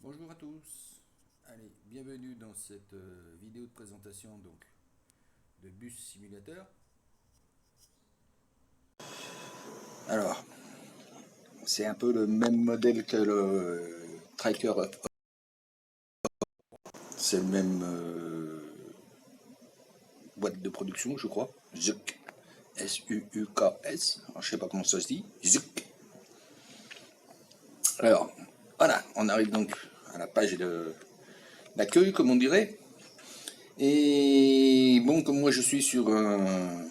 Bonjour à tous, allez, bienvenue dans cette vidéo de présentation de bus simulateur. Alors, c'est un peu le même modèle que le Tracker Up. C'est le même boîte de production, je crois. Zuck. S-U-U-K-S. Je sais pas comment ça se dit. Zuck. Alors, voilà, on arrive donc à la page d'accueil, comme on dirait. Et bon, comme moi je suis sur un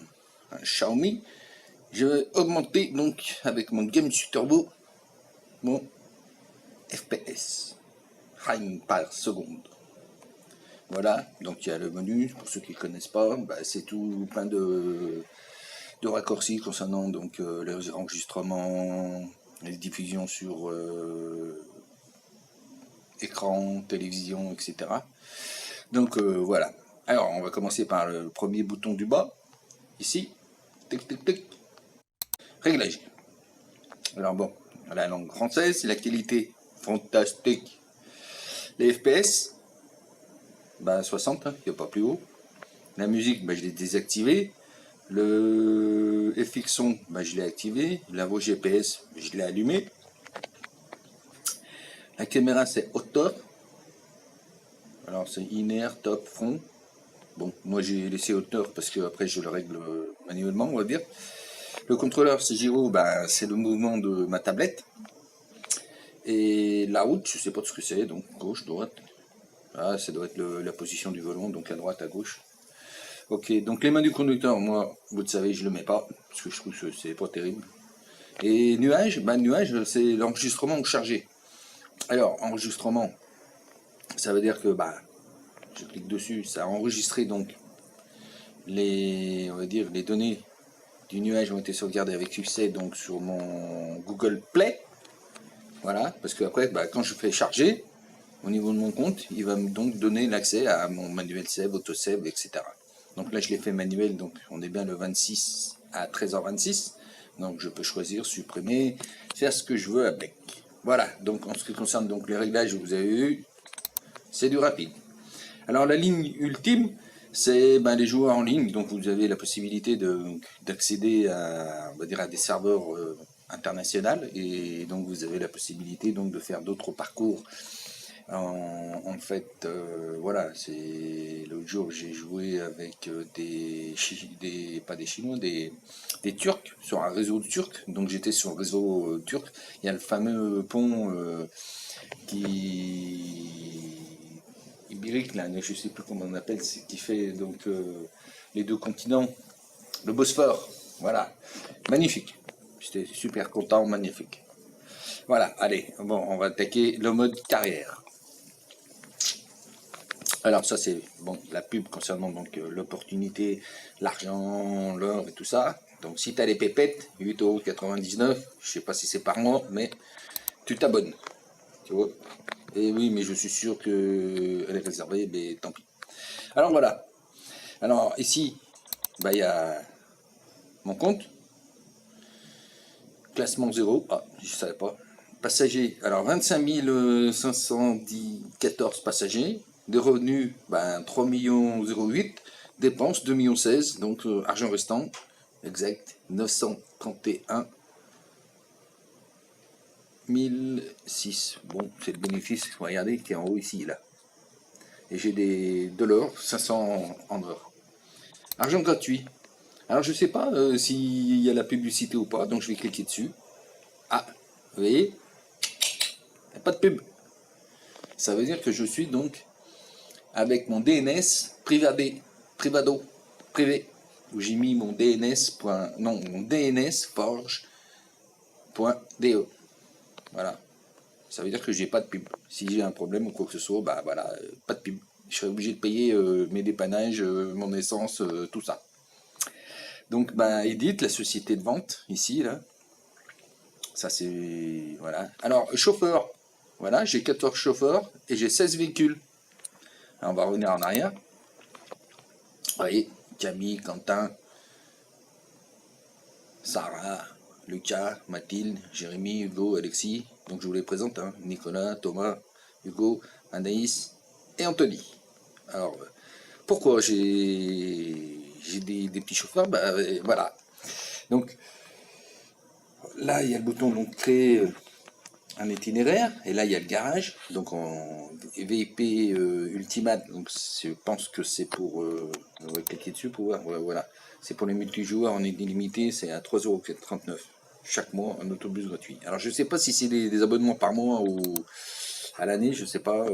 Xiaomi, je vais augmenter donc avec mon Game Turbo mon FPS, frame par seconde. Voilà, donc il y a le menu, pour ceux qui ne connaissent pas, c'est tout plein de raccourcis concernant donc les enregistrements, les diffusions sur écran, télévision, etc. Donc voilà. Alors on va commencer par le premier bouton du bas, ici, tic tic tic, réglage. Alors bon, la langue française, la qualité fantastique. Les FPS, 60, il n'y a pas plus haut. La musique, je l'ai désactivé. Le FX son, je l'ai activé. La voix GPS, je l'ai allumé. La caméra, c'est hauteur. Alors, c'est linéaire, top, front. Bon, moi j'ai laissé hauteur parce que après je le règle manuellement, on va dire. Le contrôleur, c'est gyro, c'est le mouvement de ma tablette. Et la route, je sais pas ce que c'est, donc gauche, droite. Ah, ça doit être la position du volant, donc à droite, à gauche. Ok, donc les mains du conducteur, moi, vous le savez, je le mets pas, parce que je trouve que c'est pas terrible. Et nuage, nuage, c'est l'enregistrement chargé. Alors, enregistrement, ça veut dire que je clique dessus, ça a enregistré donc on va dire, les données du nuage ont été sauvegardées avec succès donc sur mon Google Play. Voilà, parce que après, quand je fais charger, au niveau de mon compte, il va me donc donner l'accès à mon manuel save, autosave, etc. Donc là, je l'ai fait manuel, donc on est bien le 26 à 13h26. Donc je peux choisir, supprimer, faire ce que je veux avec. Voilà, donc en ce qui concerne donc les réglages que vous avez eu, c'est du rapide. Alors la ligne ultime, c'est les joueurs en ligne, donc vous avez la possibilité d'accéder à, on va dire, à des serveurs internationaux, et donc vous avez la possibilité donc de faire d'autres parcours. En fait, voilà, c'est l'autre jour j'ai joué avec pas des Chinois, des Turcs sur un réseau turc. Donc j'étais sur le réseau turc. Il y a le fameux pont qui ibérique là, je sais plus comment on appelle, qui fait donc les deux continents, le Bosphore. Voilà, magnifique. J'étais super content, magnifique. Voilà, allez, bon, on va attaquer le mode carrière. Alors ça c'est bon la pub concernant donc l'opportunité, l'argent, l'or et tout ça. Donc si tu as les pépettes, 8,99 €, je sais pas si c'est par mois, mais tu t'abonnes. Tu vois. Et oui, mais je suis sûr que elle est réservée, mais tant pis. Alors voilà. Alors ici, il y a mon compte. Classement zéro. Ah, je ne savais pas. Passagers. Alors 25 514 passagers. De revenus, 3 millions 08. Dépenses 2 millions 16. Donc argent restant. Exact. 931 1006. Bon, c'est le bénéfice. Regardez qui est en haut ici, là. Et j'ai de l'or, 500 en or. Argent gratuit. Alors je sais pas s'il y a la publicité ou pas, donc je vais cliquer dessus. Ah, vous voyez, il n'y a pas de pub. Ça veut dire que je suis donc avec mon DNS privado, privé, où j'ai mis mon DNS. Non, mon DNS forge.de. Voilà. Ça veut dire que j'ai pas de pub. Si j'ai un problème ou quoi que ce soit, voilà, pas de pub. Je serai obligé de payer mes dépannages, mon essence, tout ça. Donc, Edit, la société de vente, ici, là. Ça, c'est. Voilà. Alors, chauffeur. Voilà, j'ai 14 chauffeurs et j'ai 16 véhicules. Alors, on va revenir en arrière. Vous voyez, Camille, Quentin, Sarah, Lucas, Mathilde, Jérémy, Hugo, Alexis. Donc, je vous les présente. Hein. Nicolas, Thomas, Hugo, Anaïs et Anthony. Alors, pourquoi j'ai des petits chauffeurs? Voilà. Donc, là, il y a le bouton donc créer un itinéraire, et là il y a le garage, donc en VIP Ultimate, donc je pense que c'est pour, on va cliquer dessus pour voir, voilà, c'est pour les multijoueurs en illimité, c'est à 3,39€ chaque mois, un autobus gratuit. Alors je sais pas si c'est des abonnements par mois ou à l'année, je sais pas,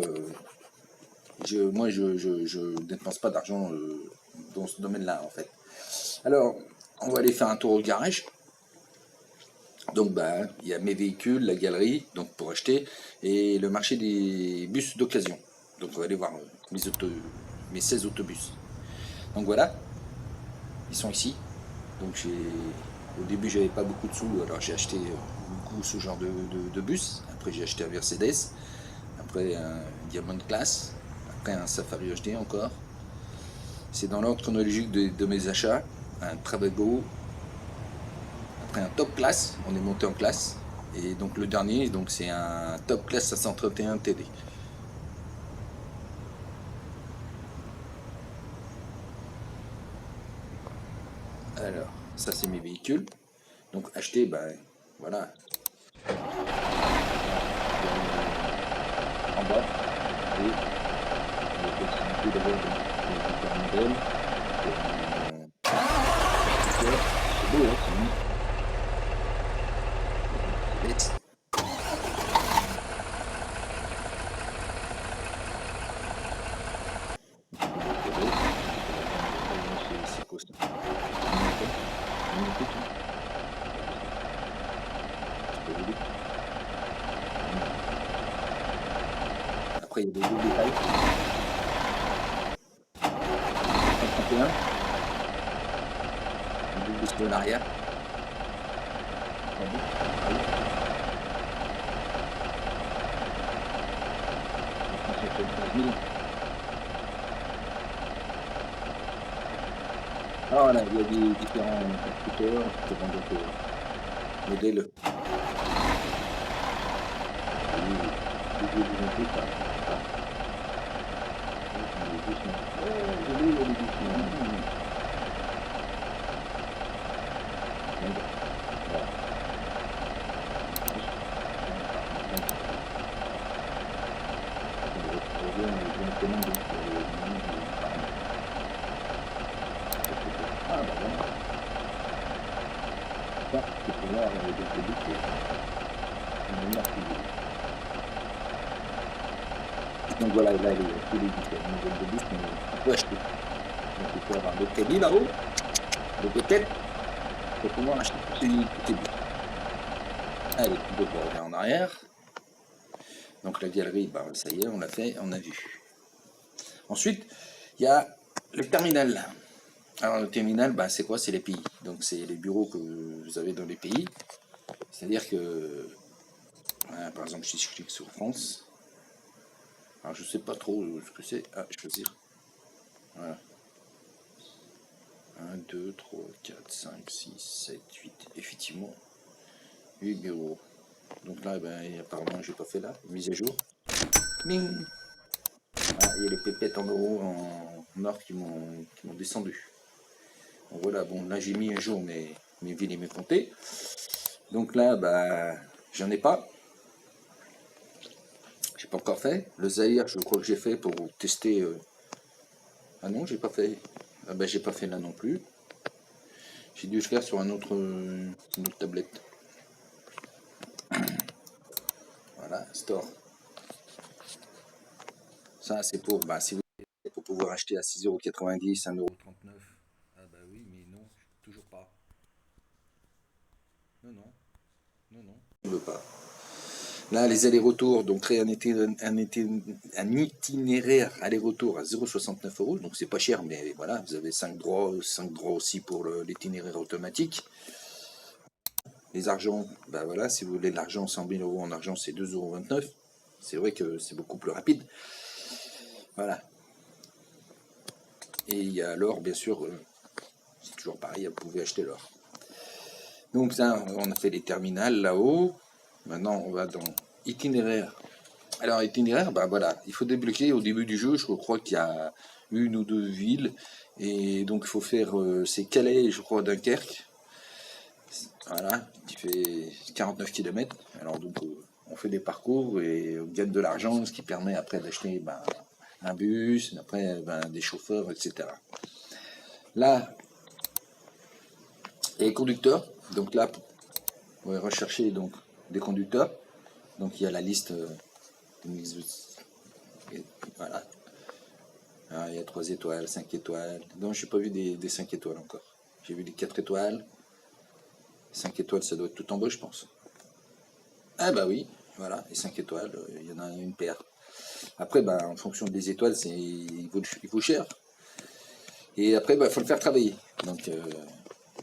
moi je ne dépense pas d'argent dans ce domaine-là en fait. Alors, on va aller faire un tour au garage. Donc il y a mes véhicules, la galerie, donc pour acheter, et le marché des bus d'occasion. Donc on va aller voir mes 16 autobus. Donc voilà, ils sont ici. Donc au début j'avais pas beaucoup de sous, alors j'ai acheté beaucoup ce genre de bus. Après j'ai acheté un Mercedes, après un Diamond Class, après un Safari HD encore. C'est dans l'ordre chronologique de mes achats. Un Travago, après un Top Class, on est monté en classe. Et donc le dernier, donc c'est un Top Class 531 TD. Alors, ça c'est mes véhicules. Donc acheter, voilà. En bas, et la possibilité d'avoir des différents modèles. C'est beau, hein, c'est bête. C'est quoi ça? Après, il y a des beaux détails. 131. Un double display en arrière. Ah voilà, il y a des différents constructeurs, différents modèles. Donc voilà, là, il y a tous les différents modèles de bus qu'on peut acheter. Donc il faut avoir le crédit là-haut, le tête, pour pouvoir acheter tous ces bus. Allez, donc on revient en arrière. Donc la galerie, ça y est, on l'a fait, on a vu. Ensuite, il y a le terminal. Alors le terminal, c'est quoi? C'est les pays. Donc c'est les bureaux que vous avez dans les pays. C'est-à-dire que, voilà, par exemple, si je clique sur France, alors je sais pas trop ce que c'est. Ah, choisir. Voilà. 1, 2, 3, 4, 5, 6, 7, 8. Effectivement, 8 bureaux. Donc là, apparemment, j'ai pas fait là. Mise à jour. Bing. Ah, il y a les pépettes en euros, en or qui m'ont descendu. Donc voilà, bon, là j'ai mis à jour mes villes et mes comtés. Donc là, j'en ai pas. J'ai pas encore fait. Le Zaïre, je crois que j'ai fait pour tester. Ah non, j'ai pas fait. Ah j'ai pas fait là non plus. J'ai dû le faire sur une autre tablette. Voilà, store. Ça, c'est pour, si vous voulez, pour pouvoir acheter à 6,90€, 1,39€. Ah oui, mais non, toujours pas. Non, non, non, non. On ne veut pas. Là, les allers-retours, donc créer un itinéraire aller-retour à 0,69€, donc c'est pas cher, mais voilà, vous avez 5 droits aussi pour l'itinéraire automatique. Les argents, voilà, si vous voulez de l'argent, 100 000 € en argent, c'est 2,29€. C'est vrai que c'est beaucoup plus rapide. Voilà. Et il y a l'or, bien sûr, c'est toujours pareil, vous pouvez acheter l'or. Donc ça, on a fait les terminales là-haut. Maintenant, on va dans itinéraire Alors, itinéraire, bah voilà, il faut débloquer au début du jeu, je crois qu'il y a une ou deux villes, et donc il faut faire, c'est Calais, je crois, Dunkerque, voilà, qui fait 49 km. Alors donc, on fait des parcours et on gagne de l'argent, ce qui permet après d'acheter un bus, après des chauffeurs, etc. Là, il y a les conducteurs, donc là, on va rechercher donc, des conducteurs, donc il y a la liste, voilà. Ah, il y a 3 étoiles, 5 étoiles. Non, je n'ai pas vu des 5 étoiles encore. J'ai vu des 4 étoiles. 5 étoiles, ça doit être tout en bas, je pense. Ah bah oui, voilà, et 5 étoiles, il y en a une paire. Après, en fonction des étoiles, il vaut cher. Et après, il faut le faire travailler. Donc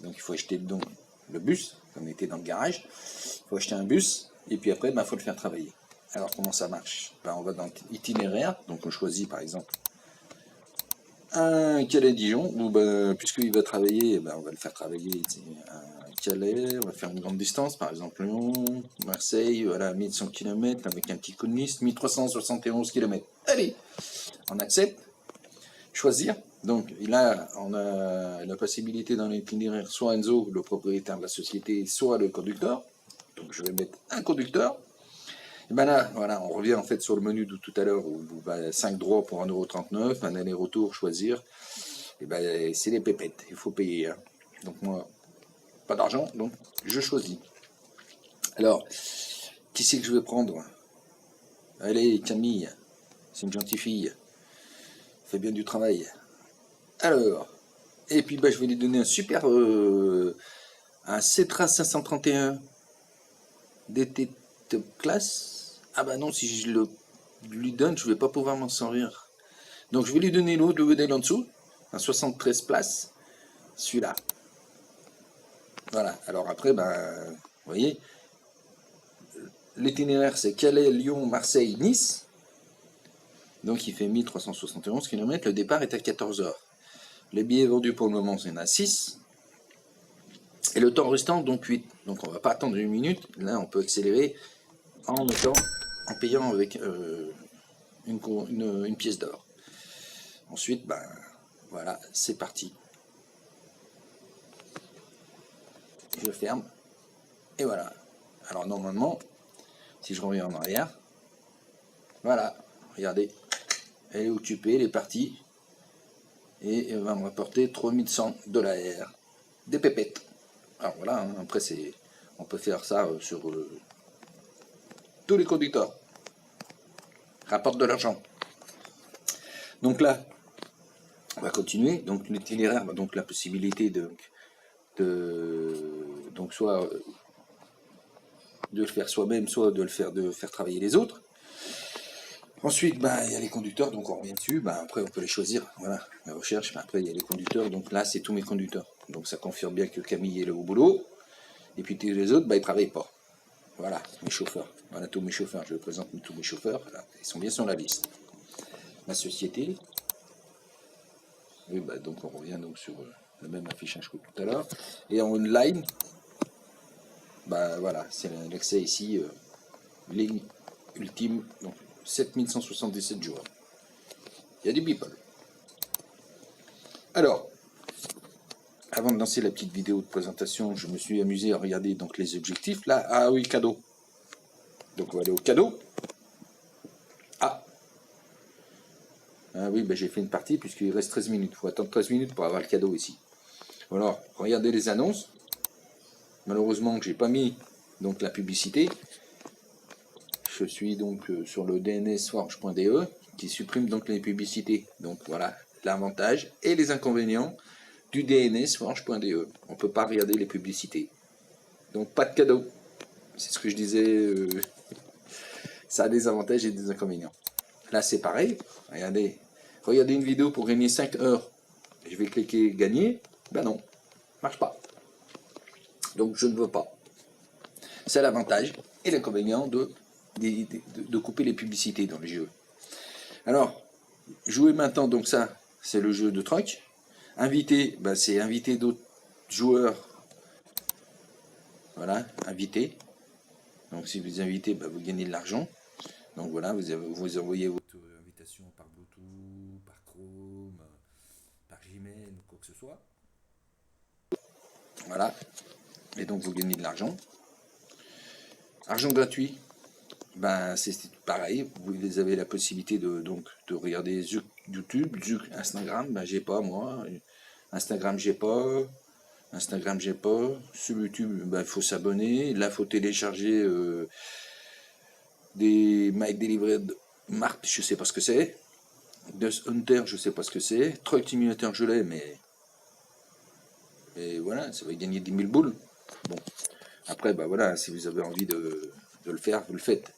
il faut acheter donc, le bus, on était dans le garage. Il faut acheter un bus, et puis après, il faut le faire travailler. Alors, comment ça marche? On va dans l'itinéraire, donc on choisit par exemple un Calais-Dijon, où puisqu'il va travailler, on va le faire travailler à Calais, on va faire une grande distance, par exemple Lyon, Marseille, voilà, 1100 km avec un petit coup de Nice, 1371 km. Allez, on accepte, choisir. Donc là, on a la possibilité dans l'itinéraire, soit Enzo, le propriétaire de la société, soit le conducteur. Donc je vais mettre un conducteur. Et là, voilà, on revient en fait sur le menu de tout à l'heure, où 5 droits pour 1,39 €, un aller-retour, choisir. Et c'est les pépettes, il faut payer. Hein. Donc moi, pas d'argent, donc je choisis. Alors, qui c'est que je vais prendre? Allez, Camille, c'est une gentille fille, fait bien du travail. Alors, et puis je vais lui donner un super, un Cetra 531 DT Top Class. Ah bah non, si je le lui donne, je vais pas pouvoir m'en servir. Donc je vais lui donner l'autre, le modèle en dessous, un 73 places, celui-là. Voilà, alors après, vous voyez, l'itinéraire c'est Calais, Lyon, Marseille, Nice. Donc il fait 1371 km, le départ est à 14 heures. Les billets vendus pour le moment, c'est à 6. Et le temps restant, donc 8. Donc on ne va pas attendre une minute, là on peut accélérer en payant avec une pièce d'or. Ensuite, voilà, c'est parti. Je ferme. Et voilà. Alors normalement, si je reviens en arrière, voilà, regardez, elle est occupée, elle est partie. Et elle va me rapporter 3100 $. Des pépettes. Alors voilà, hein, après on peut faire ça sur tous les conducteurs. Rapporte de l'argent. Donc là, on va continuer. Donc l'itinéraire, donc la possibilité donc soit de le faire soi-même, soit de faire travailler les autres. Ensuite, il y a les conducteurs, donc on revient dessus. Après, on peut les choisir. Voilà, la recherche. Après, il y a les conducteurs. Donc là, c'est tous mes conducteurs. Donc ça confirme bien que Camille est là au boulot. Et puis tous les autres, ils ne travaillent pas. Voilà, mes chauffeurs. Voilà tous mes chauffeurs. Je présente tous mes chauffeurs. Là, ils sont bien sur la liste. La société. Oui, donc on revient donc sur le même affichage que tout à l'heure. Et en online, voilà, c'est l'accès ici, ligne ultime, donc 7177 jours. Il y a du people. Alors, avant de lancer la petite vidéo de présentation, je me suis amusé à regarder donc les objectifs. Là, ah oui, cadeau. Donc on va aller au cadeau. Ah oui, j'ai fait une partie puisqu'il reste 13 minutes. Il faut attendre 13 minutes pour avoir le cadeau ici. Alors, regardez les annonces. Malheureusement, j'ai pas mis donc la publicité. Je suis donc sur le dnsforge.de qui supprime donc les publicités. Donc voilà l'avantage et les inconvénients du dnsforge.de. On ne peut pas regarder les publicités. Donc pas de cadeau. C'est ce que je disais. Ça a des avantages et des inconvénients. Là c'est pareil. Regardez une vidéo pour gagner 5 heures. Je vais cliquer gagner. Non, marche pas. Donc je ne veux pas. C'est l'avantage et l'inconvénient de couper les publicités dans les jeux. Alors, jouer maintenant, donc ça, c'est le jeu de troc. Inviter, c'est inviter d'autres joueurs. Voilà, inviter. Donc si vous invitez, vous gagnez de l'argent. Donc voilà, vous envoyez votre invitation par Bluetooth, par Chrome, par Gmail ou quoi que ce soit. Voilà. Et donc vous gagnez de l'argent. Argent gratuit, ben c'est pareil. Vous avez la possibilité de regarder YouTube, Instagram, ben j'ai pas moi. Instagram j'ai pas. Instagram j'ai pas. Sur YouTube, ben il faut s'abonner. Là, il faut télécharger des Mike Delivered Mart, je sais pas ce que c'est. Dust Hunter, je sais pas ce que c'est. Truck Simulator, je l'ai, mais. Et voilà, ça va gagner 10 000 boules. Bon. Après, bah voilà, si vous avez envie de le faire, vous le faites.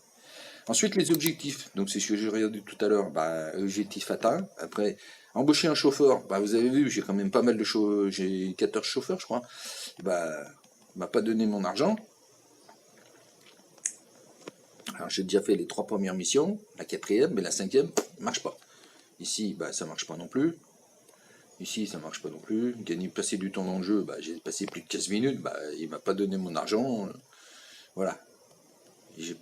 Ensuite, les objectifs. Donc, c'est ce que j'ai regardé tout à l'heure. Bah, objectif atteint. Après, embaucher un chauffeur. Bah, vous avez vu, j'ai quand même pas mal de chauffeurs. J'ai 14 chauffeurs, je crois. Bah, m'a pas donné mon argent. Alors, j'ai déjà fait les 3 premières missions. La 4e, mais la 5e, marche pas. Ici, bah, ça marche pas non plus. Ici, ça marche pas non plus. Gagner, passer du temps dans le jeu, bah, j'ai passé plus de 15 minutes. Bah, il m'a pas donné mon argent. Voilà. J'ai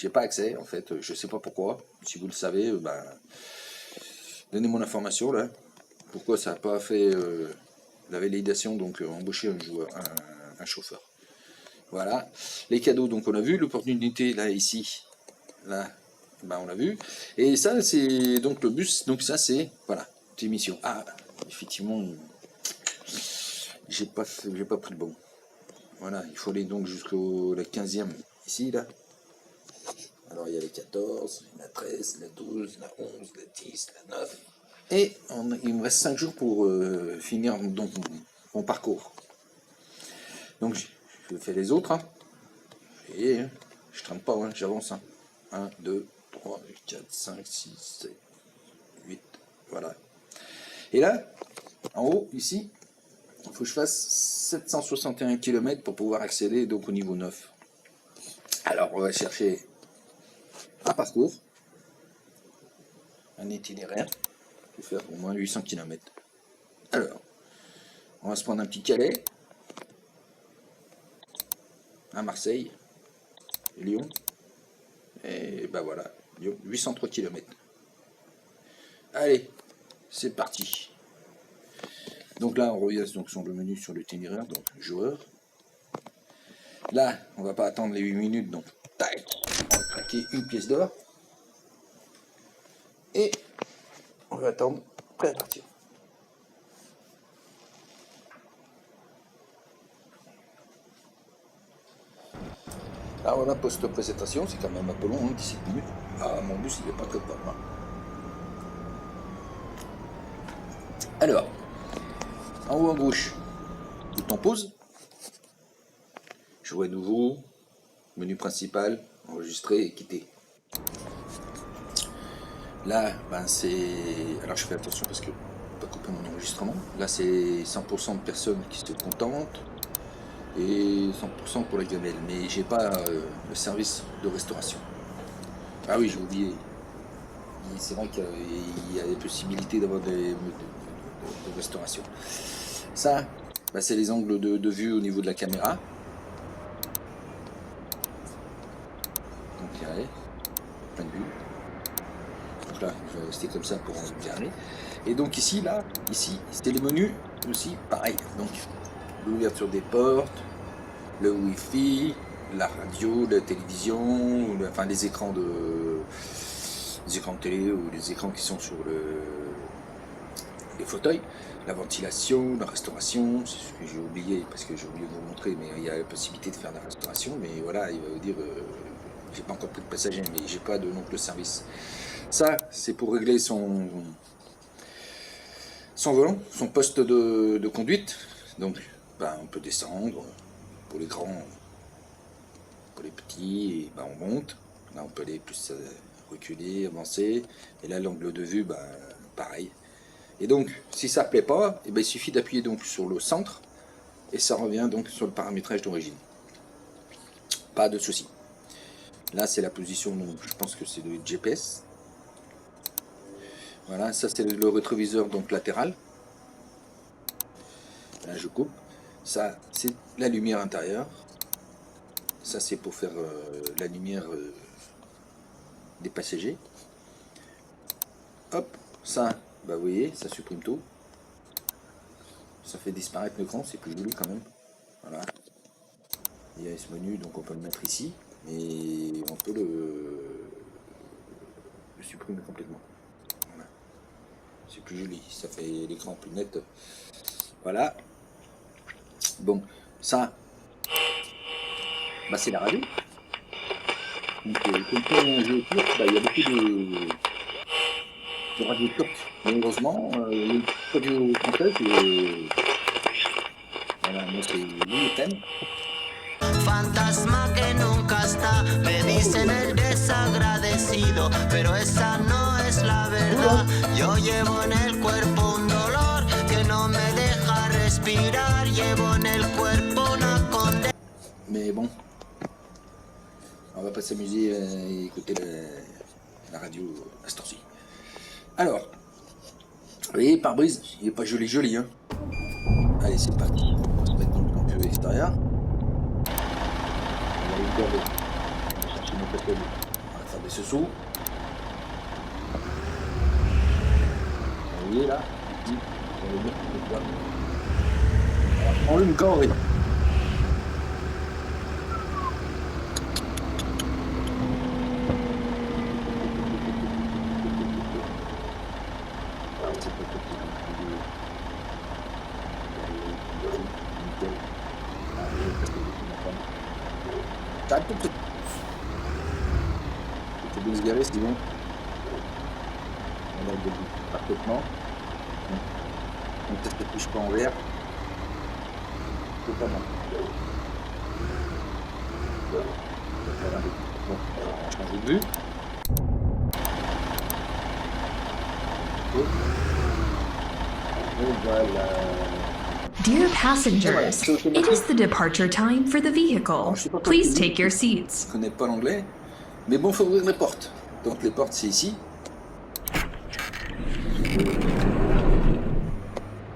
pas accès, en fait. Je sais pas pourquoi. Si vous le savez, bah, donnez mon information là. Pourquoi ça n'a pas fait la validation, donc embaucher un chauffeur. Voilà. Les cadeaux, donc on a vu. L'opportunité, là, ici. Là, bah, on l'a vu. Et ça, c'est donc le bus. Donc ça, c'est, voilà, émission. Ah, effectivement, j'ai pas pris le bon. Voilà, il faut aller donc jusqu'au la 15e ici, là. Alors il y a les 14, la 13, la 12, la 11, la 10, la 9. Et il me reste 5 jours pour finir donc mon parcours. Donc je fais les autres. Hein. Et je traîne pas, hein, j'avance. Hein. 1, 2, 3, 4, 5, 6, 7, 8. Voilà. Et là, en haut, ici, il faut que je fasse 761 km pour pouvoir accéder donc au niveau 9. Alors on va chercher un parcours, un itinéraire, pour faire au moins 800 km. Alors, on va se prendre un petit Calais, un Marseille, Lyon, et ben voilà, Lyon, 803 km. Allez, c'est parti. Donc là, on revient donc sur le menu sur l'itinéraire, donc joueur. Là, on va pas attendre les 8 minutes, donc tac, on va craquer une pièce d'or. Et on va attendre, prêt à partir. Alors voilà, post-présentation, c'est quand même un peu long, hein, 17 minutes. Ah, mon bus, il n'est pas très pas mal. Alors, en haut à gauche, bouton pause. Jouer nouveau, menu principal, enregistrer et quitter. Là, ben c'est. Alors je fais attention parce que pas couper mon enregistrement. Là, c'est 100% de personnes qui se contentent et 100% pour la gamelle. Mais j'ai pas le service de restauration. Ah oui, j'ai oublié. C'est vrai qu'il y a des possibilités d'avoir de restauration. Ça, ben, c'est les angles de vue au niveau de la caméra. Donc, plein de vue. Donc là, je vais rester comme ça pour regarder. Et donc ici, là, ici, c'était les menus aussi, pareil. Donc, l'ouverture des portes, le Wi-Fi, la radio, la télévision, enfin les écrans de télé ou les écrans qui sont sur les fauteuils, la ventilation, la restauration, c'est ce que j'ai oublié parce que j'ai oublié de vous montrer, mais il y a la possibilité de faire de la restauration, mais voilà, il va vous dire, j'ai pas encore pris de passager, mais j'ai pas de de service. Ça, c'est pour régler son volant, son poste de conduite. Donc, ben, on peut descendre. Pour les grands, pour les petits, et ben, on monte. Là, on peut aller plus reculer, avancer. Et là, l'angle de vue, ben, pareil. Et donc, si ça ne plaît pas, et ben, il suffit d'appuyer donc sur le centre et ça revient donc sur le paramétrage d'origine. Pas de souci. Là, c'est la position, donc je pense que c'est le GPS. Voilà, ça c'est le rétroviseur donc latéral. Là, je coupe. Ça, c'est la lumière intérieure. Ça, c'est pour faire la lumière des passagers. Hop, ça, bah vous voyez, ça supprime tout. Ça fait disparaître l'écran, c'est plus joli quand même. Voilà. Il y a ce menu, donc on peut le mettre ici, et on peut le supprimer complètement. Voilà. C'est plus joli, ça fait l'écran plus net. Voilà. Bon, ça, bah c'est la radio. Donc, comme ça, on joue au turc, bah, il y a beaucoup de radios turques. Malheureusement, les radios françaises, voilà, moi c'est l'IFM. Fantasma que nunca está, me dicen el desagradecido, pero esa no es la verdad. Yo llevo en el cuerpo un dolor que no me deja respirar, llevo en el cuerpo una condena. Mais bon, on va pas s'amuser à écouter la radio à ce temps-ci. Alors, vous voyez, pare-brise, il est pas joli, hein. Allez, c'est parti. On va se mettre dans le campus extérieur. On va aller regarder. On va chercher nos pétroliers. On va faire des sous. Vous voyez là, ici, on va dire qu'on peut faire. On allume quand on est. C'est bien se garer, c'est bon. On a le début parfaitement. On teste les touches pas en vert. C'est pas mal. Voilà. Bon, on va changer de vue. Et voilà. Dear passengers, it is the departure time for the vehicle. Please take your seats. Je connais pas l'anglais, mais bon, il faut ouvrir les portes. Donc les portes, c'est ici.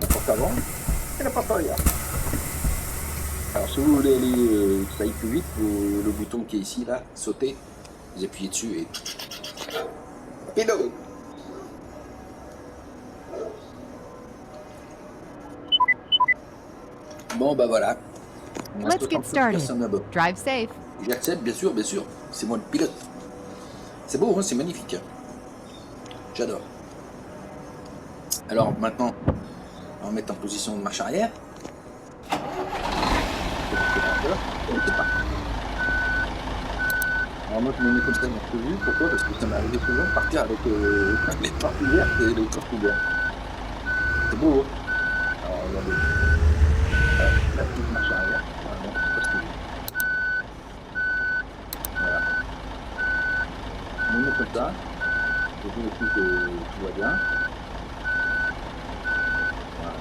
La porte avant et la porte arrière. Alors si vous voulez aller que ça aille plus vite, le bouton qui est ici, là, sauter, vous appuyez dessus et... Pilote. Bon bah voilà. Let's get started. Drive safe. J'accepte, bien sûr, c'est moi le pilote. C'est beau, hein, c'est magnifique. J'adore. Alors maintenant, on va mettre en position de marche arrière. Alors moi je me mets comme ça dans ce vue, pourquoi? Parce que ça m'est arrivé souvent de partir avec les portes ouvertes et les portes ouvertes. C'est beau, hein. Alors regardez. La petite marche arrière. Voilà, c'est pas ce que je veux. Voilà. On met comme ça. Je vérifie que tout va bien. Voilà.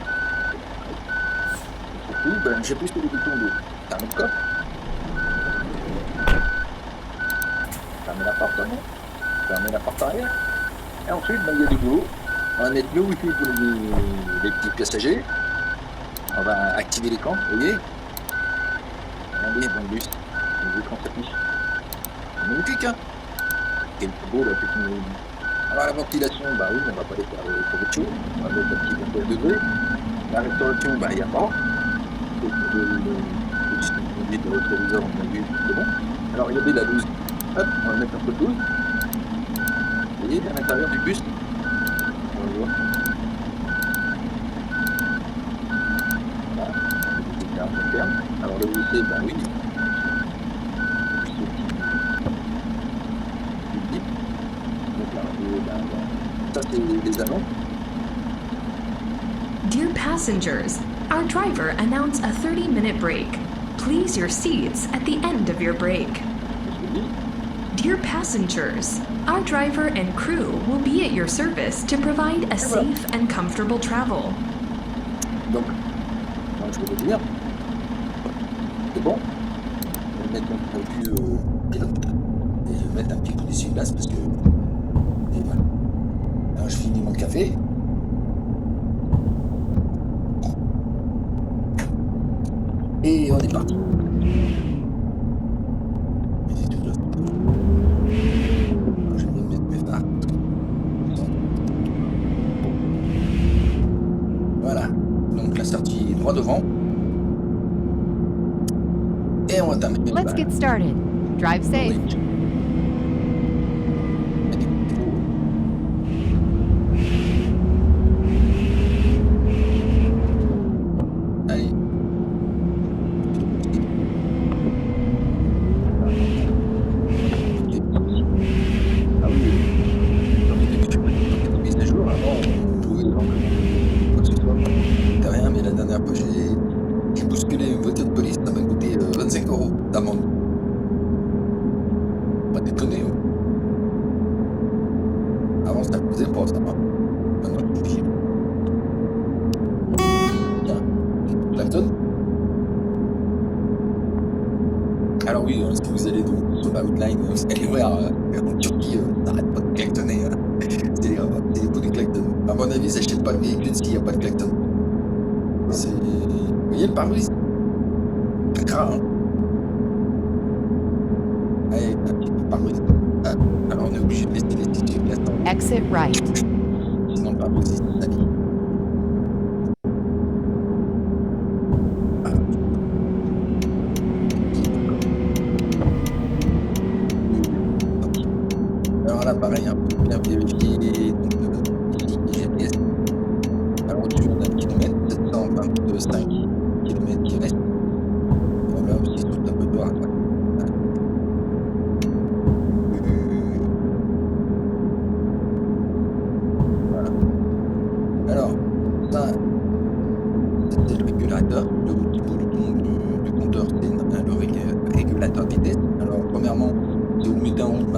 Et surtout, ben, j'ai plus que les boutons de fermer le coffre. Fermer la porte avant. Fermer la porte arrière. Et ensuite, ben, il y a du boulot. On va mettre le wifi pour les petits passagers. On va activer l'écran, vous voyez. Regardez dans le bus, l'écran s'affiche. C'est magnifique, hein. Quel beau la technologie. Alors la ventilation, bah oui, on va pas aller faire le chaud. On va mettre un petit 21 degrés. La restauration, bah il n'y a pas. Le dispositif de rétroviseur, on a vu, c'est bon. Alors regardez la loose. Hop, on va mettre un peu de loose. Vous voyez, à l'intérieur du bus. On le voit. Alors le WC, ben oui. Donc là, ça c'est les annonces. Dear passengers, our driver announced a 30-minute break. Please your seats at the end of your break. Dear passengers, our driver and crew will be at your service to provide a safe and comfortable travel. Donc, moi je vais le dire. C'est bon. Je vais mettre mon cul au pilote. Et je vais mettre un petit coup d'essuie-glace parce que... Et voilà. Alors je finis mon café. Et on est parti. J'aime bien droit devant. Et on va terminer. Let's get started. Drive safe. Orange. Allez. Ah oui. Mise à jour, avant, on pouvait quoi que ce soit. T'as rien, mais la dernière fois, j'ai bousculé une voiture de police, ça m'a coûté 25 € d'amende. Pas déconner. Avant, ça coûtait pas ça. Maintenant, je suis obligé. Tiens, klaxon. Alors oui, si vous allez donc sur la outline, vous allez voir en Turquie, ça n'arrête pas de klaxonner. C'est les bouts de klaxon. À mon avis, s'achète pas le véhicule s'il n'y a pas de klaxon. Vous voyez le pare-brise? Très gras, hein. Allez, un petit pare-brise. Ah, alors on est obligé de laisser les stickers glacés. Exit right. Sinon le pare-brise, il s'allie. Alors là, pareil, hein, faut bien vérifier ici, GPS. Alors au-dessus, on a 1 km, 725 km qui reste. On va aussi sur le tableau de bord à droite. Voilà. Alors, ça, c'est le régulateur. Le petit bouton du compteur, c'est le régulateur de vitesse. Alors, premièrement, si vous le mettez en route,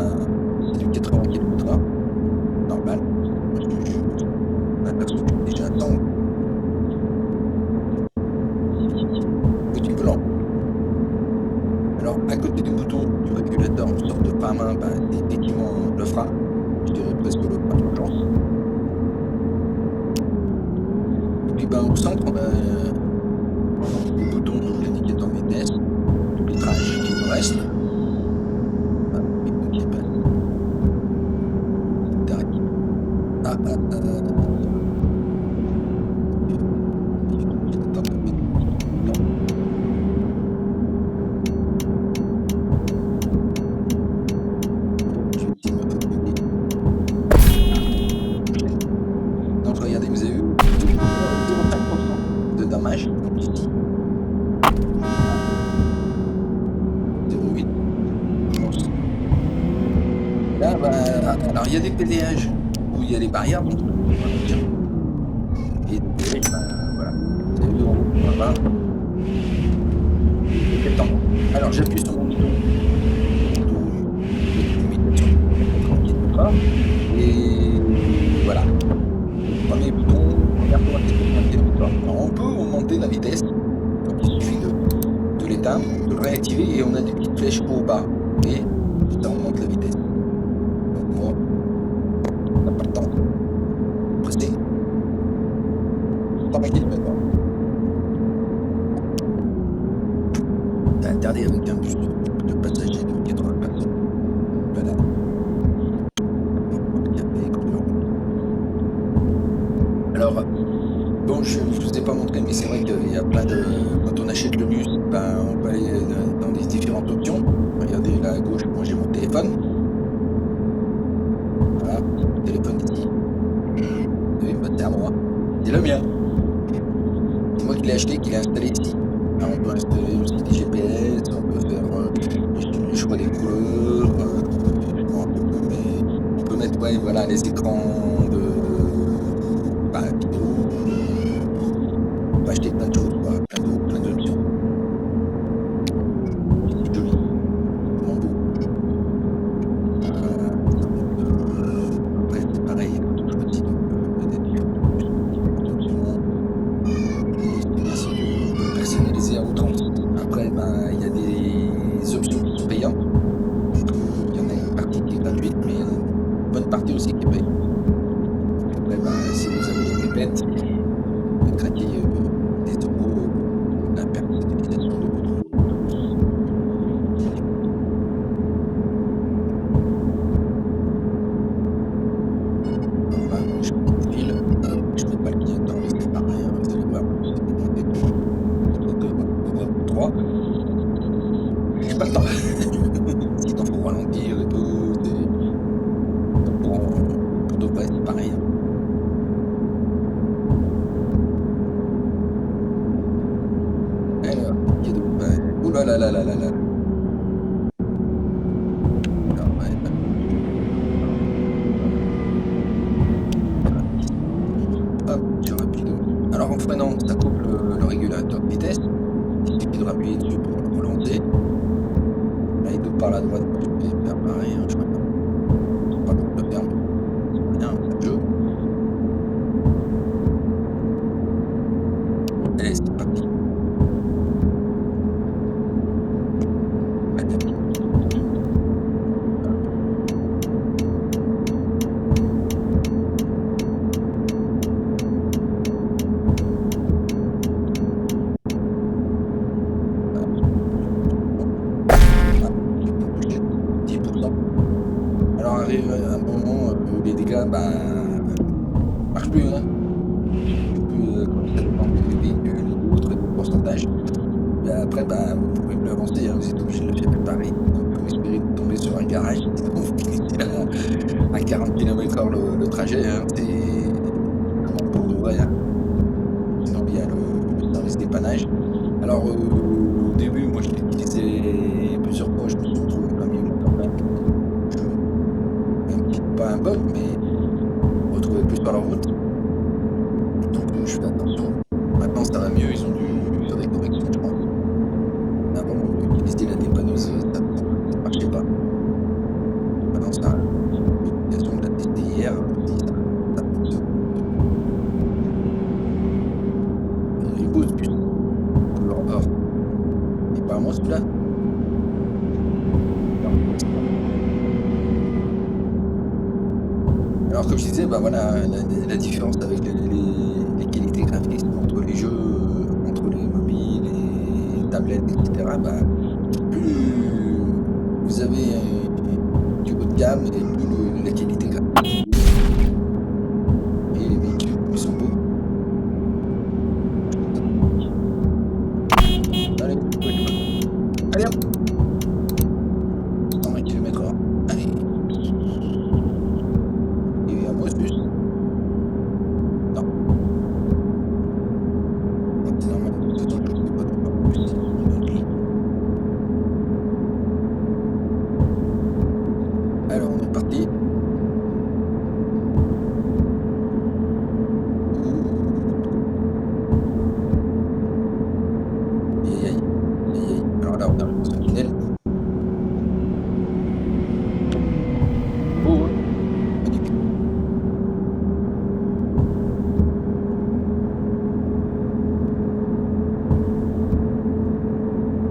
c'est du 80 km/h. Normal. Je m'aperçois que je suis déjà à 100. Petit peu lent. Alors, à côté du bouton du régulateur, en sorte de pas à main, c'est effectivement le frein. Je dirais presque le frein d'urgence. Et puis, au centre, on a le bouton de l'indicateur vitesse, le litrage qui nous reste. Qui passe. Donc regardez, vous avez vu 0,5% de dommage. Donc ici 0,8. Là, alors il y a des pédages où il y a les barrières, donc on va dire. Et des voilà. Vous avez vu en haut, là-bas. Alors j'appuie sur mon bouton et voilà. Premier bouton, première fois, alors on peut augmenter la vitesse, donc il suffit de l'éteindre, de le réactiver et on a des petites flèches haut ou bas et ça augmente la vitesse. Donc moi, on n'a pas le temps de presser. 3 km/h. C'est interdit avec un bus de passagers de 80 personnes. Voilà. Alors, bon, je ne vous ai pas montré, mais c'est vrai qu'il y a plein de... Quand on achète le bus, on peut aller dans des différentes options. Regardez là à gauche, moi j'ai mon téléphone. Voilà, mon téléphone ici. Oui, c'est à moi. C'est le mien. C'est moi qui l'ai acheté, qui l'ai installé ici. Alors, on peut installer aussi des GPS, on peut faire le choix des couleurs. On peut mettre voilà, les écrans de vidéo. On peut acheter plein de choses, plein d'options. C'est joli. Vraiment beau. Après, c'est pareil, on choisit peut-être différentes options. On peut personnaliser à outrance. Après, il y a des options qui sont payantes. Il y en a une partie qui est gratuite, mais il y en a une bonne partie aussi qui est payante. Après, si vous avez des pépettes, vous craquez des euros, la personnalisation de votre voilà, je mets des fils, je mets pas le client, mais c'est pareil, vous allez voir, c'est des pareil. Alors, ouh là là là là là là. Alors, ouais, hop, je rapide. Alors en freinant, ça coupe le régulateur de vitesse. Il suffit de rappuyer dessus pour le relancer. Là, il doute par la droite, je vais faire pareil, hein, je sais pas. C'est pas pour le faire, mais c'est bien, c'est le jeu. Allez, c'est parti. Alors arrive un moment où les dégâts marchent plus, hein. Plus quand ça dépend du véhicule ou autre pourcentage. Mais après vous pouvez plus avancer, hein, vous êtes obligé de le faire pareil. Donc vous espérez de tomber sur un garage, sinon vous finissez à 40 km/h le trajet, hein. C'est vraiment pour de vrai, hein. Sinon il y a le service dépannage. Alors au début moi je l'ai utilisé plusieurs fois, je me suis retrouvé en plein milieu de la campagne. Pas un bug, mais retrouver plus par la route. Donc je fais attention. Maintenant ça va mieux, ils ont dû faire des corrections, je pense. Avant, on utilisait la dépanneuse, ça ne marchait pas. Maintenant ça, l'utilisation de la tester hier, ça fonctionne. Il beau ce bus, couleur or. Et pas moi celui-là. Alors comme je disais, voilà, la différence avec les qualités graphiques entre les jeux, entre les mobiles, les tablettes, etc. Plus vous avez du haut de gamme et plus la qualité graphique. Et les véhicules, plus ils sont beaux. Allez, allez hop, 120 km/h. Allez. Et à moi plus. Non. C'est normal, de toute façon, je ne sais pas de plus. Alors on est parti. Aïe aïe, aïe aïe. Alors là on arrive dans un tunnel. Oh ouais. Magnifique.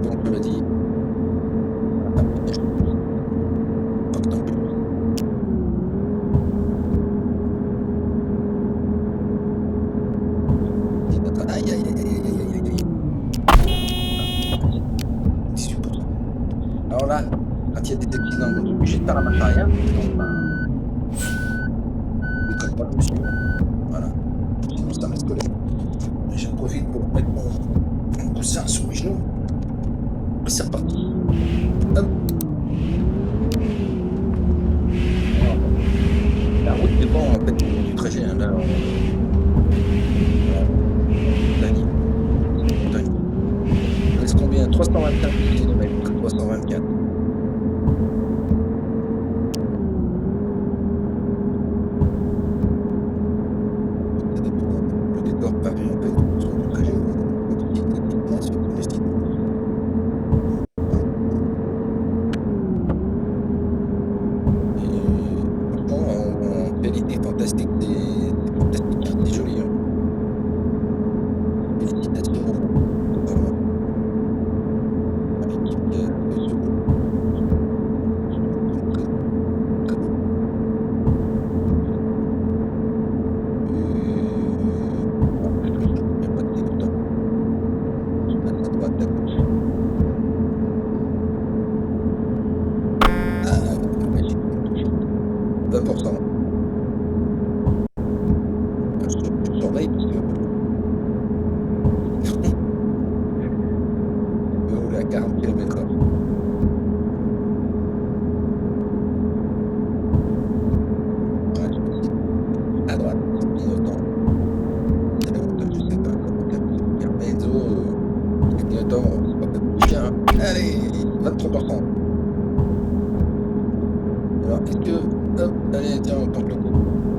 Donc je l'ai dit. Pas que tant plus. Aïe aïe aïe aïe aïe aïe aïe. 18%. Alors là, quand il y a des accidents, on est obligé de faire la marche arrière. Donc il ne pas le monsieur. Voilà. Sinon ça reste collé. J'en profite pour mettre mon coussin sur mes genoux. Et c'est reparti. Hop. Alors, la route dépend en fait du trajet. Hein, là, montagne. Il reste combien? 324 km. 324. Le décor paru en fait sur le trajet. En qualité fantastique, c'est fantastique, hein, c'est joli. Hein. Félicitations. Vraiment. À l'équipe de ce très beau. Il n'y a pas de débutant. À droite, à gauche. Magique. 20%. Je surveille parce que je vais rouler à 40 km/h. Ouais, je me dis. top. Allez, tiens, on tente le coup.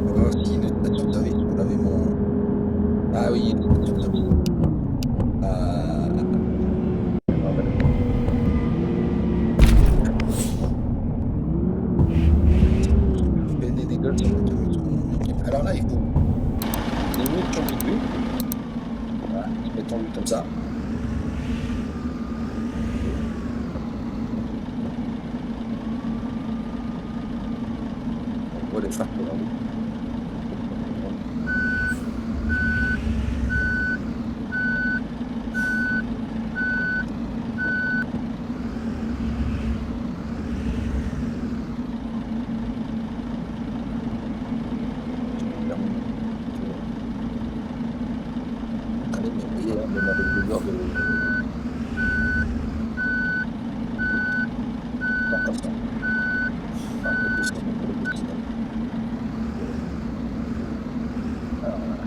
On va voir si une station de service, on avait mon... Ah oui, une station de service. Ah... Je fais des dégâts sur mon... Alors là, il faut... Les murs changent de vue. Voilà, ils se mettent en vue comme ça. On voit les phares pour la route. Allez, mais vous voyez, là, même avec des heures de... Pas comme ça. Enfin, un peu plus, un peu plus. Alors, voilà.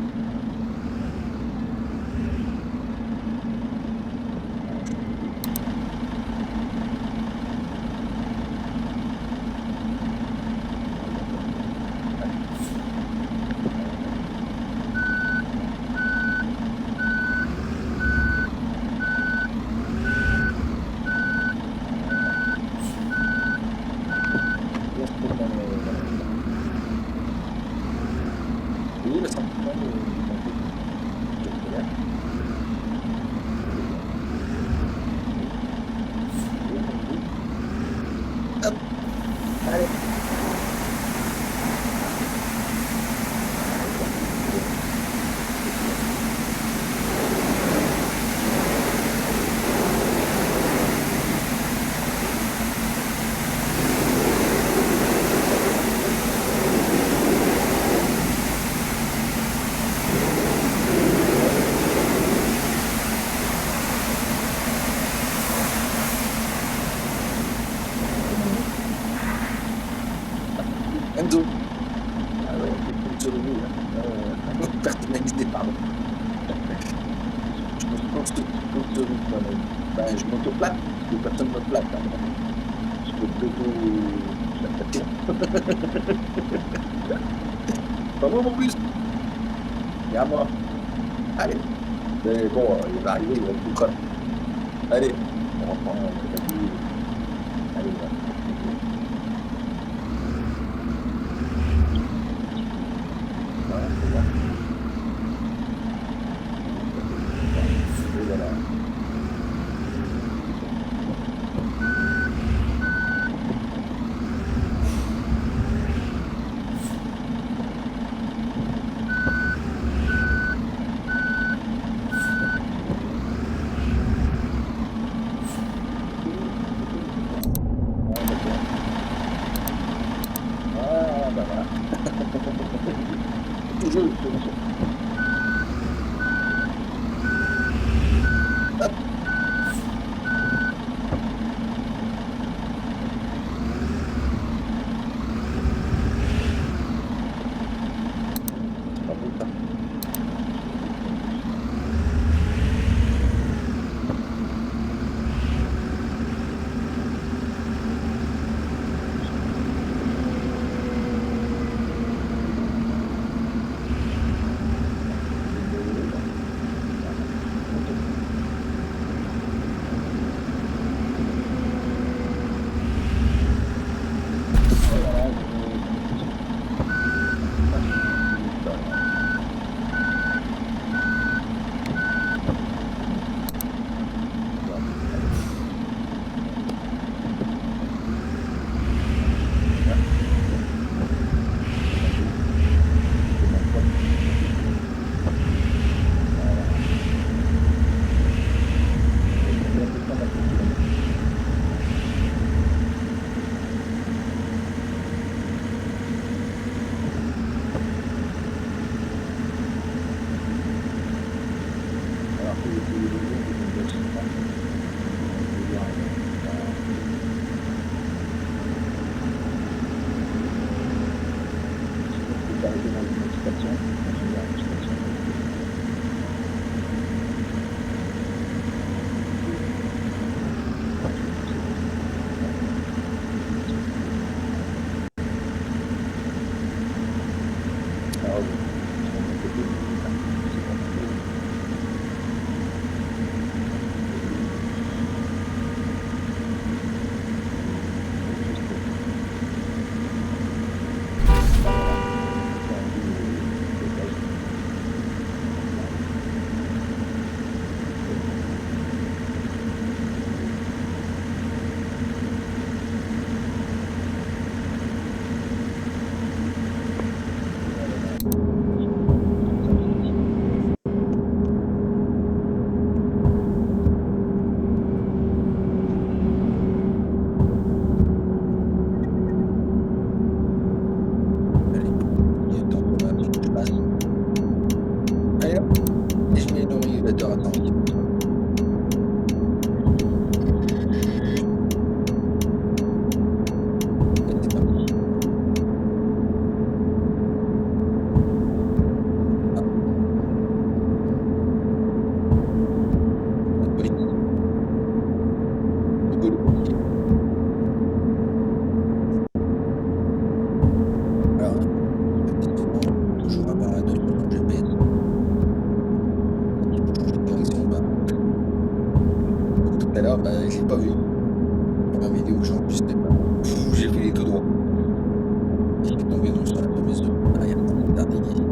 Oui, le sentiment de colère. Hop, allez. Enzo. Ah ouais, on sur le mot, là. Personnalisé, pardon. Je me pense que je ben, je m'auto-plate, parce que personne ne me plate. Je peux pas bon, mon bus. Et à moi. Allez. Mais bon, il va arriver, il va être tout creux. Allez, on reprend, allez, voilà. Voilà, c'est bon. Et voilà. Ah, bah voilà. Toujours une solution. Hop. C'est pas beau, ça. calculateur, attends. C'est parti. Oui. Alors, toujours avoir un œil sur le GPS. Tout à l'heure, j'ai pas vu. Première vidéo que j'ai enregistrée, j'ai filé tout droit. Je suis tombé donc sur la fameuse arrière d'Ardini.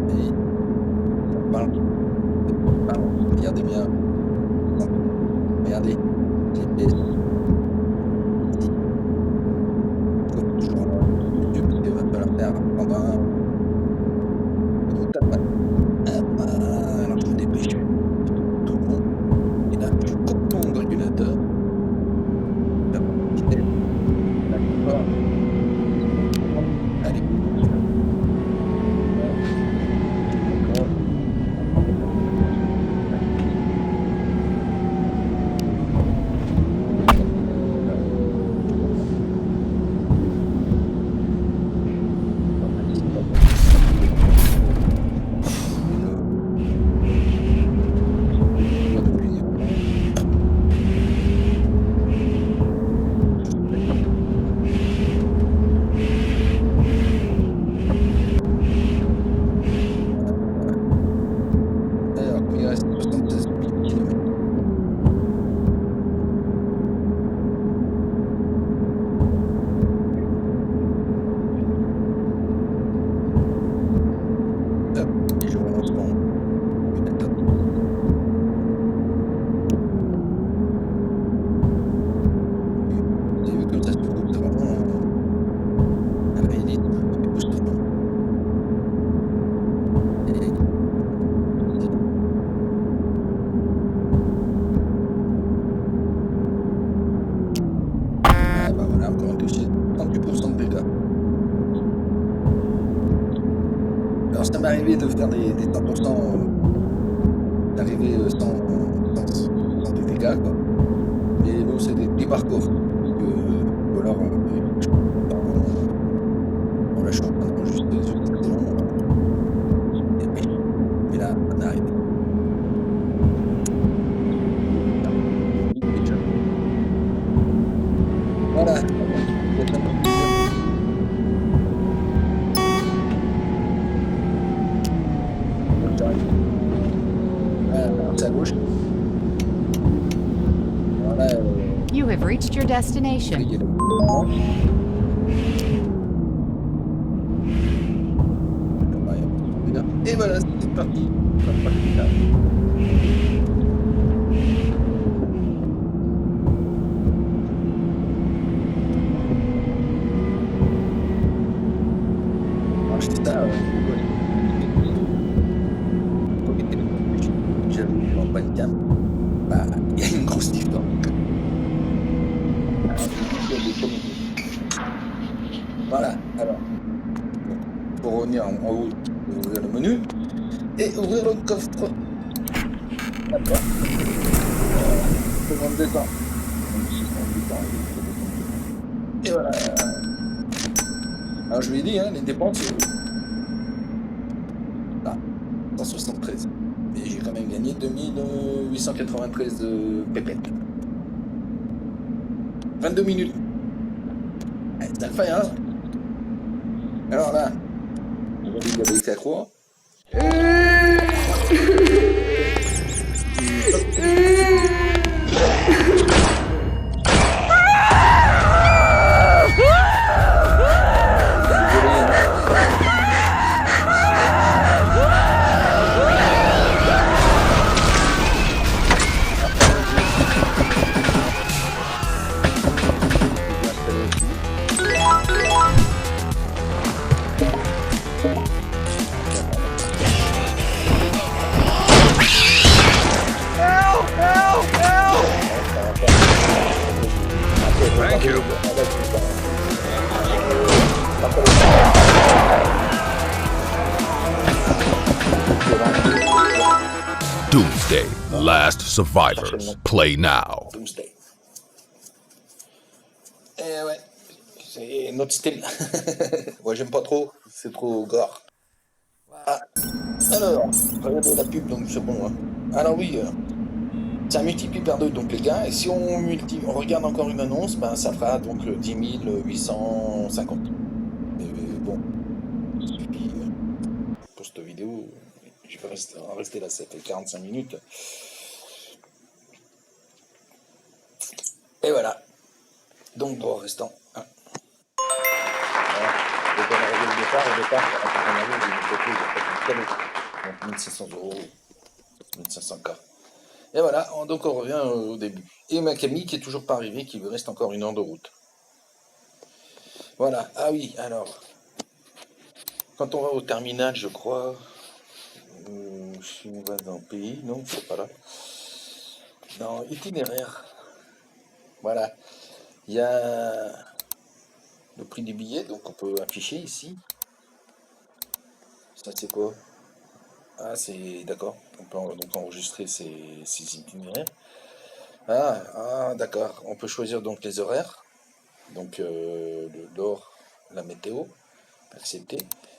Et ça parle. Regardez bien. Regardez. GPS. Ici. Comme toujours, YouTube, parce qu'il va falloir faire prendre un. Alors je me dépêche. Tout bon. Et là, je coupe mon régulateur. La vitesse. La confort. Allez. Alors, il reste 76 000 km. Hop, et je relance mon régulateur. Vous avez vu comme ça se trouve, c'est vraiment un réalisme époustouflant. Et ah bah voilà, encore un touché, 38% de dégâts. Alors ça m'est arrivé de faire des 100%, d'arriver sans des dégâts, quoi. Mais bon, c'est des petits parcours. Parce que, ou alors, on lâche en train d'enregistrer sur cette saison. Et oui, mais là, on est arrivé. Déjà. Voilà. Voilà, c'est à gauche. Voilà, You have reached your destination. griller le et voilà, c'est parti. Alors, je dis ça, j'avais vu en bas de gamme, bah, il y a une grosse différence. Voilà, alors, pour revenir en haut, ouvrir le menu et ouvrir le coffre. D'accord. Seconde de temps. Et voilà. Alors je lui ai dit, hein, les dépenses. Là, 173. Et j'ai quand même gagné 2893 pépettes. 22 minutes. Ça le fait, hein. Alors là, on va dire avec sa croix. Thank you. Doomsday, Last Survivors. Play now. Doomsday. Eh ouais, c'est notre style. Moi j'aime pas trop, c'est trop gore. Voilà. Alors, regardez la pub, donc c'est bon. Hein. Alors oui, c'est un multipli par 2, donc les gars, et si on regarde encore une annonce, ben, ça fera donc 10 850. Mais bon, il suffit, pour cette vidéo, je vais rester là, ça fait 45 minutes. Et voilà. Donc, droit restant. Hein. Voilà. Donc, on arrive au départ, on arrive, il y a un donc 1500 €, 1500 K. Et voilà, donc on revient au début. Et ma Camille qui est toujours pas arrivée, qui lui reste encore 1 heure de route. Voilà, ah oui, alors, quand on va au terminal, je crois, si on va dans le pays, non, c'est pas là. Dans itinéraire, voilà, il y a le prix du billet, donc on peut afficher ici. Ça c'est quoi? Ah c'est d'accord, on peut donc enregistrer ces itinéraires. Ah d'accord, on peut choisir donc les horaires, donc l'or, la météo, accepter.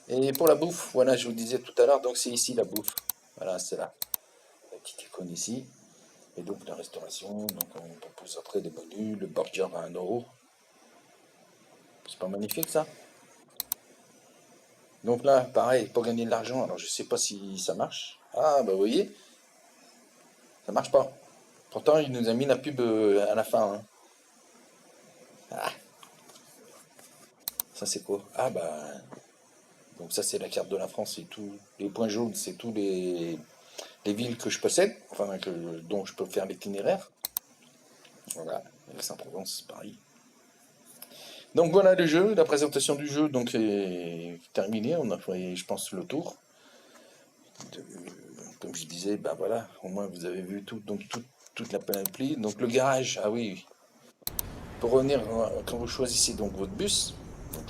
Et pour la bouffe, voilà, je vous disais tout à l'heure, donc c'est ici la bouffe. Voilà, c'est là, la petite icône ici. Et donc la restauration, donc on propose après des menus, le burger à 1 €. C'est pas magnifique ça? Donc là, pareil, pour gagner de l'argent, alors je sais pas si ça marche. Ah bah vous voyez, ça marche pas. Pourtant il nous a mis la pub à la fin. Hein. Ah. Ça c'est quoi? Ah bah, donc ça c'est la carte de la France, c'est tout. Les points jaunes, c'est tous les villes que je possède, enfin dont je peux faire l'itinéraire. Voilà, Aix-en-Provence, Paris. Donc voilà le jeu, la présentation du jeu donc est terminée, on a fait je pense le tour. Comme je disais, bah voilà, au moins vous avez vu toute la panoplie. Donc le garage, ah oui, pour revenir, quand vous choisissez donc votre bus, donc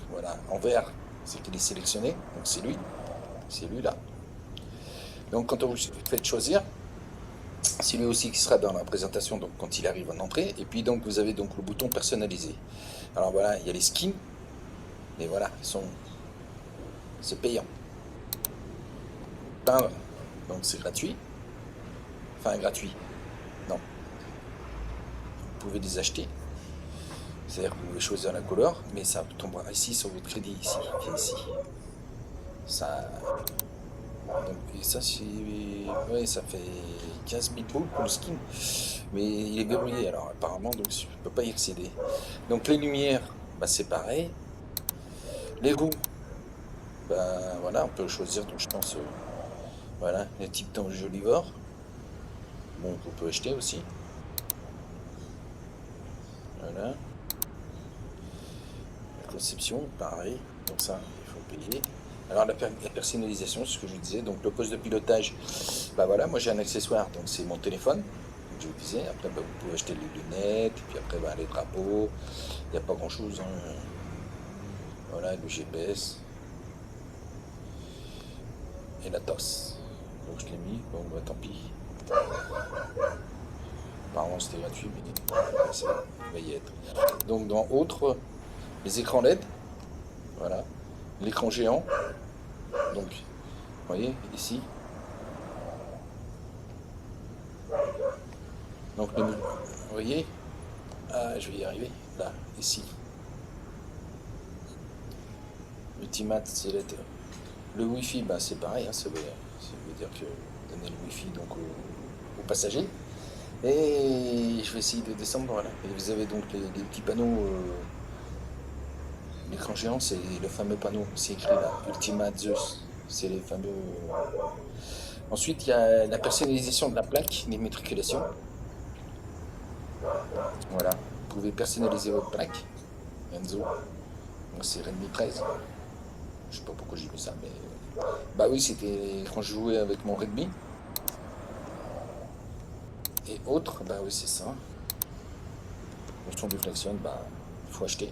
voilà, en vert, c'est qu'il est sélectionné, donc c'est lui là. Donc quand on vous faites choisir, c'est lui aussi qui sera dans la présentation donc quand il arrive en entrée. Et puis donc vous avez donc le bouton personnalisé. Alors voilà, il y a les skins, et voilà, c'est payant. Peindre, donc c'est gratuit. Enfin gratuit, non. Vous pouvez les acheter. C'est-à-dire que vous pouvez choisir la couleur, mais ça tombera ici sur votre crédit, ici. Ça. Donc, et ça, ouais, ça fait 15 000 boules pour le skin. Mais il est verrouillé, alors apparemment, donc je ne peux pas y accéder. Donc les lumières, bah, c'est pareil. Les roues, bah, voilà, on peut choisir, donc je pense, voilà, les types d'enjoliveurs. Bon, on peut acheter aussi. Voilà. La conception, pareil. Donc ça, il faut payer. Alors la personnalisation, c'est ce que je vous disais. Donc le poste de pilotage, bah voilà, moi j'ai un accessoire, donc c'est mon téléphone. Comme je vous disais. Après, bah, vous pouvez acheter les lunettes, et puis après, bah, les drapeaux. Il n'y a pas grand-chose. Hein. Voilà, le GPS. Et la tosse. Donc je l'ai mis. Bon, bah tant pis. Apparemment c'était gratuit, mais ça va y être. Donc dans autres, les écrans LED, voilà, l'écran géant, donc vous voyez ici. Donc vous voyez, ah je vais y arriver, là, ici. Ultimate, c'est le Wi-Fi, bah c'est pareil, hein, ça veut dire que vous donnez le Wi-Fi donc aux passagers. Et je vais essayer de descendre, voilà. Et vous avez donc les petits panneaux. L'écran géant, c'est le fameux panneau. C'est écrit là, Ultimate Zeus. C'est les fameux. Ensuite, il y a la personnalisation de la plaque d'immatriculation. Voilà. Vous pouvez personnaliser votre plaque. Enzo. Donc c'est Redmi 13. Je sais pas pourquoi j'ai mis ça, mais. Bah oui, c'était quand je jouais avec mon Redmi. Et autres, bah oui c'est ça. Motion du klaxon, bah il faut acheter.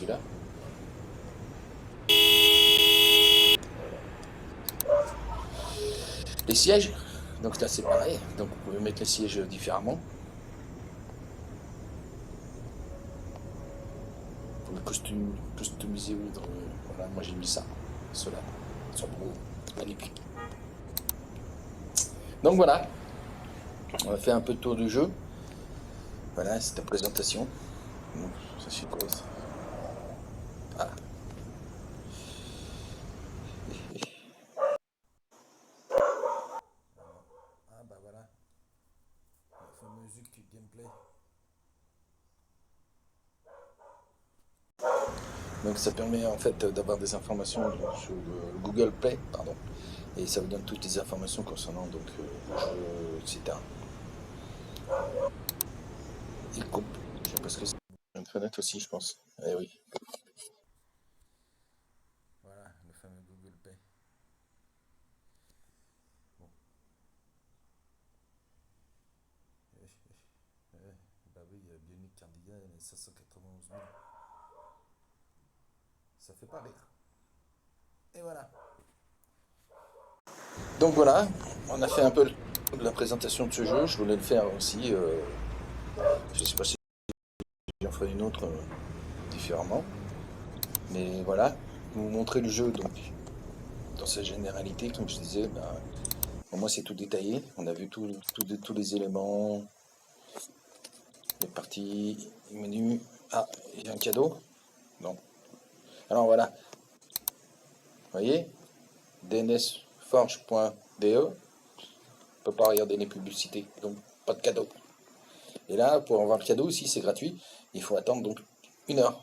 celui-là. Les sièges, donc là c'est pareil, donc vous pouvez mettre les sièges différemment. Vous pouvez customiser, voilà, moi j'ai mis ça, ceux-là, ils sont beaux, magnifiques. Donc voilà, on va faire un peu de tour du jeu. Voilà, c'est la présentation. Donc, ça c'est quoi ça? Ah. Ah bah voilà, la fameuse gameplay. Donc ça permet en fait d'avoir des informations sur le Google Play, pardon, et ça vous donne toutes les informations concernant donc le jeu, etc. Il coupe, je sais pas ce que c'est. Une fenêtre aussi, je pense. Eh oui. Voilà, le fameux Google Play. Bon. Bah oui, Bionic Cardigan, 591 000. Ça fait pas rire. Et voilà. Donc voilà, on a fait un peu de la présentation de ce jeu. Je voulais le faire aussi. Je sais pas si j'en ferai une autre différemment. Mais voilà, vous montrer le jeu donc dans sa généralité, comme je disais, bah, pour moi c'est tout détaillé. On a vu tous les éléments, les parties, les menus. Ah, il y a un cadeau? Non. Alors voilà, vous voyez, dnsforge.de, on peut pas regarder les publicités, donc pas de cadeau. Et là, pour avoir le cadeau aussi, c'est gratuit. Il faut attendre donc 1 heure.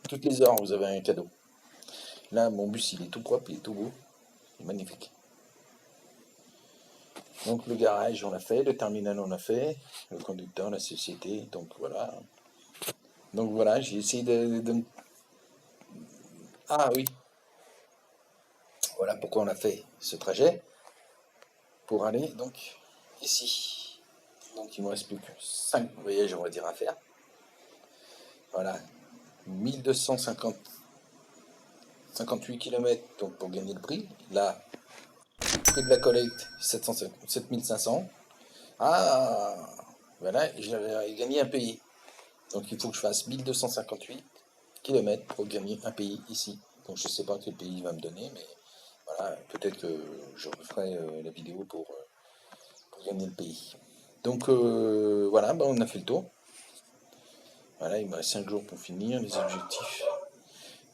Toutes les heures, vous avez un cadeau. Là, mon bus, il est tout propre, il est tout beau. Il est magnifique. Donc le garage, on l'a fait. Le terminal, on l'a fait. Le conducteur, la société. Donc voilà. Donc voilà, j'ai essayé de... Ah oui. Voilà pourquoi on a fait ce trajet. Pour aller donc ici. Donc il ne me reste plus que 5 voyages, on va dire, à faire. Voilà. 1258 km donc pour gagner le prix. Là, le prix de la collecte, 7500. Ah, voilà, j'avais gagné un pays. Donc il faut que je fasse 1258 km pour gagner un pays ici. Donc je ne sais pas quel pays il va me donner, mais voilà, peut-être que je referai la vidéo pour gagner le pays. Donc voilà, bah, on a fait le tour. Voilà, il me reste 5 jours pour finir les objectifs.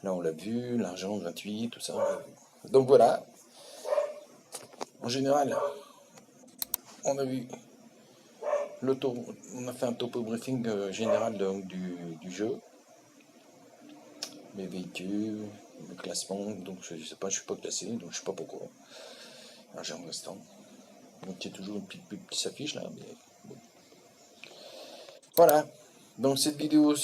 Là, on l'a vu, l'argent, 28, tout ça, on l'a vu. Donc voilà. En général, on a vu on a fait un topo briefing général donc, du jeu. Mes véhicules, le classement, donc je sais pas, je suis pas classé, donc je sais pas pourquoi. L'argent restant. Donc il y a toujours une petite pub qui s'affiche là, mais bon. Voilà. Donc cette vidéo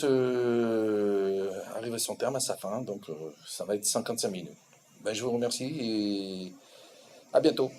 arrive à son terme, à sa fin, donc ça va être 55 minutes. Ben, je vous remercie et à bientôt.